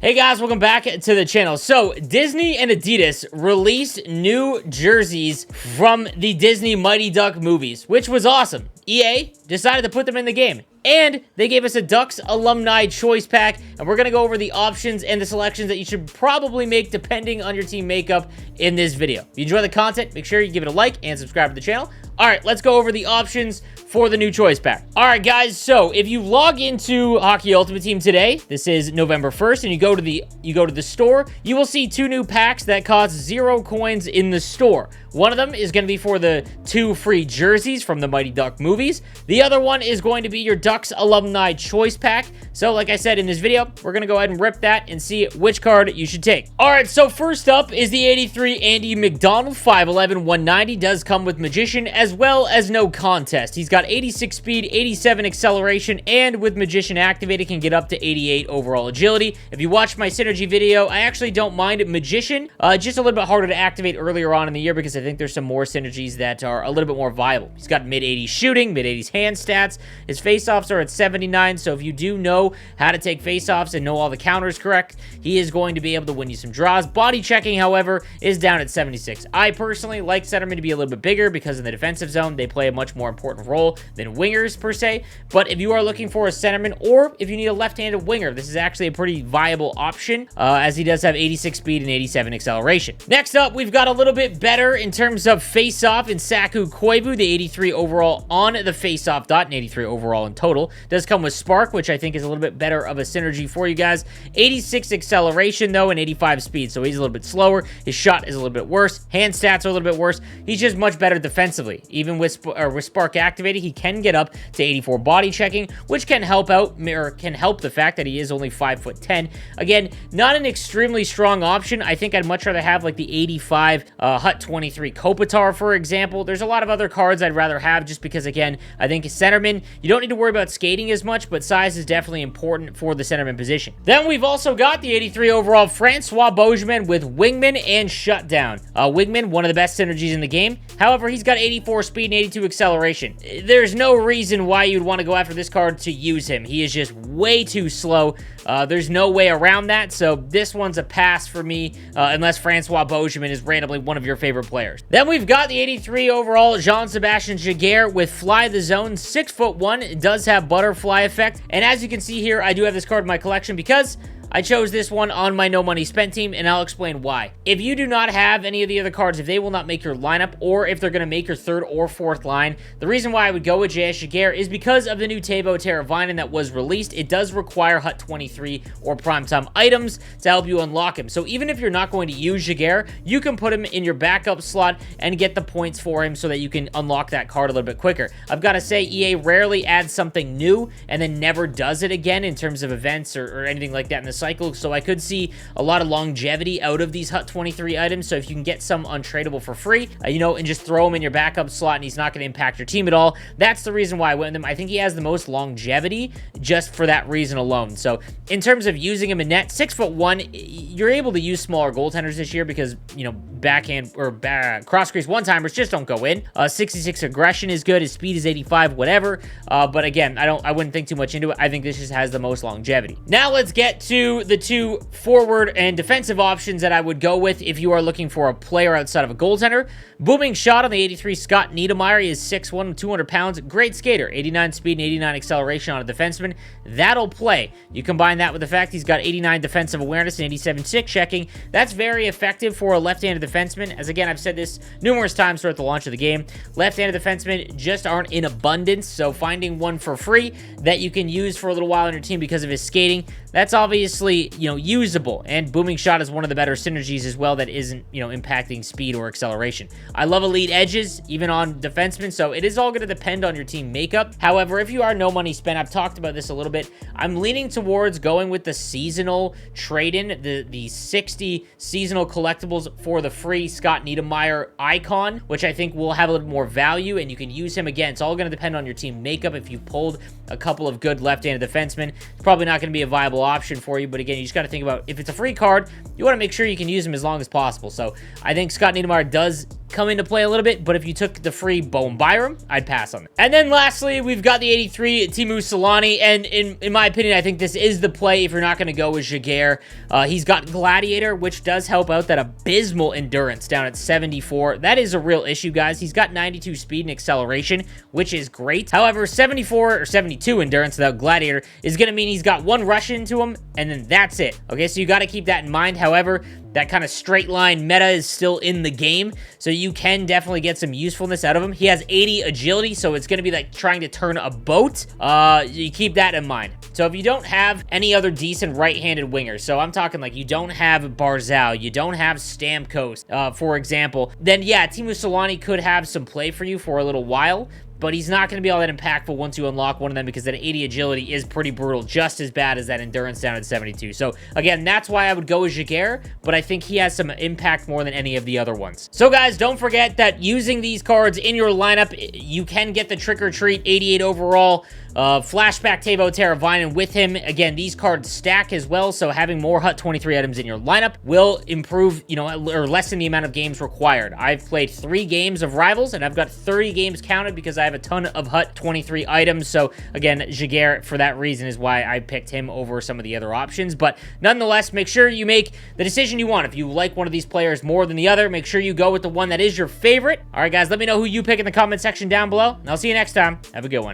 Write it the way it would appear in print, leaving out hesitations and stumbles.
Hey guys, welcome back to the channel. So, Disney and Adidas released new jerseys from the Disney Mighty Duck movies, which was awesome. EA decided to put them in the game. And they gave us a Ducks Alumni Choice Pack, and we're going to go over the options and the selections that you should probably make depending on your team makeup in this video. If you enjoy the content, make sure you give it a like and subscribe to the channel. All right, let's go over the options for the new Choice Pack. All right, guys, so if you log into Hockey Ultimate Team today, this is November 1st, and you go to the store, you will see two new packs that cost 0 coins in the store. One of them is going to be for the 2 free jerseys from the Mighty Duck movies. The other one is going to be your Ducks Alumni Choice Pack. So, like I said in this video, we're going to go ahead and rip that and see which card you should take. All right, so first up is the 83 Andy McDonald 5'11", 190. Does come with Magician as well as no contest. He's got 86 speed, 87 acceleration, and with Magician activated can get up to 88 overall agility. If you watched my Synergy video, I actually don't mind Magician. Just a little bit harder to activate earlier on in the year because I think there's some more synergies that are a little bit more viable. He's got mid-80s shooting, mid-80s hand stats. His face-offs are at 79, so if you do know how to take face-offs and know all the counters correct, he is going to be able to win you some draws. Body checking, however, is down at 76. I personally like centerman to be a little bit bigger because in the defensive zone, they play a much more important role than wingers, per se. But if you are looking for a centerman or if you need a left-handed winger, this is actually a pretty viable option as he does have 86 speed and 87 acceleration. Next up, we've got a little bit better in terms of face-off in Saku Koivu, the 83 overall on the face-off dot and 83 overall in total. Does come with Spark, which I think is a little bit better of a synergy for you guys. 86 acceleration, though, and 85 speed, so he's a little bit slower. His shot is a little bit worse. Hand stats are a little bit worse. He's just much better defensively. Even with Spark activated, he can get up to 84 body checking, which can help out, or can help the fact that he is only 5'10". Again, not an extremely strong option. I think I'd much rather have like the 85 HUT 23 Kopitar, for example. There's a lot of other cards I'd rather have just because, again, I think centerman, you don't need to worry about skating as much, but size is definitely important for the centerman position. Then we've also got the 83 overall Francois Beauchemin with Wingman and Shutdown. Wingman, one of the best synergies in the game. However, he's got 84 speed and 82 acceleration. There's no reason why you'd want to go after this card to use him. He is just way too slow. There's no way around that, so this one's a pass for me unless Francois Beauchemin is randomly one of your favorite players. Then we've got the 83 overall Jean-Sébastien Giguere with Fly the Zone, 6'1". It does have butterfly effect, and as you can see here, I do have this card in my collection because I chose this one on my No Money Spent team, and I'll explain why. If you do not have any of the other cards, if they will not make your lineup, or if they're going to make your third or fourth line, the reason why I would go with J.S. Giguere is because of the new Teuvo Teravainen that was released. It does require HUT 23 or Primetime items to help you unlock him. So even if you're not going to use Giguere, you can put him in your backup slot and get the points for him so that you can unlock that card a little bit quicker. I've got to say, EA rarely adds something new and then never does it again in terms of events or anything like that in the cycle, so I could see a lot of longevity out of these HUT 23 items. So if you can get some untradeable for free, you know, and just throw him in your backup slot and he's not going to impact your team at all, that's the reason why I went with him. I think he has the most longevity just for that reason alone. So in terms of using him in net, 6'1", you're able to use smaller goaltenders this year because, you know, backhand or cross crease one-timers just don't go in. 66 aggression is good. His speed is 85, whatever. But again, I wouldn't think too much into it. I think this just has the most longevity. Now let's get to the two forward and defensive options that I would go with if you are looking for a player outside of a goaltender. Booming shot on the 83 Scott Niedermayer. He is 6'1", 200 pounds. Great skater. 89 speed and 89 acceleration on a defenseman. That'll play. You combine that with the fact he's got 89 defensive awareness and 87 stick checking. That's very effective for a left-handed defenseman. As again, I've said this numerous times throughout the launch of the game. Left-handed defensemen just aren't in abundance, so finding one for free that you can use for a little while on your team because of his skating, that's obviously, you know, usable. And Booming Shot is one of the better synergies as well that isn't, you know, impacting speed or acceleration. I love elite edges, even on defensemen, so it is all going to depend on your team makeup. However, if you are no money spent, I've talked about this a little bit, I'm leaning towards going with the seasonal trade-in, the 60 seasonal collectibles for the free Scott Niedermayer icon, which I think will have a little more value, and you can use him again. It's all going to depend on your team makeup. If you've pulled a couple of good left-handed defensemen, it's probably not going to be a viable option for you, but again, you just got to think about if it's a free card, you want to make sure you can use him as long as possible. So I think Scott Niedermayer does come into play a little bit, but if you took the free Bowen Byram, I'd pass on it. And then lastly, we've got the 83 Teemu Selanne, and in my opinion, I think this is the play if you're not going to go with Giguere. He's got Gladiator, which does help out that abysmal endurance down at 74. That is a real issue, guys. He's got 92 speed and acceleration, which is great. However, 74 or 72 endurance without Gladiator is going to mean he's got one rush into him, and then that's it. Okay, so you got to keep that in mind. However, that kind of straight line meta is still in the game, so you can definitely get some usefulness out of him. He has 80 agility, so it's going to be like trying to turn a boat. You keep that in mind. So if you don't have any other decent right-handed wingers, so I'm talking like you don't have Barzal, you don't have Stamkos, for example, then yeah, Teemu Selanne could have some play for you for a little while, but he's not going to be all that impactful once you unlock one of them because that 80 agility is pretty brutal, just as bad as that endurance down at 72. So, again, that's why I would go with Giguere, but I think he has some impact more than any of the other ones. So, guys, don't forget that using these cards in your lineup, you can get the Trick or Treat 88 overall, Flashback Teuvo Teravainen with him. Again, these cards stack as well, so having more HUT 23 items in your lineup will improve, you know, or lessen the amount of games required. I've played 3 games of Rivals, and I've got 30 games counted because I have a ton of HUT 23 items. So, again, Giguere, for that reason, is why I picked him over some of the other options. But nonetheless, make sure you make the decision you want. If you like one of these players more than the other, make sure you go with the one that is your favorite. All right, guys, let me know who you pick in the comment section down below, and I'll see you next time. Have a good one.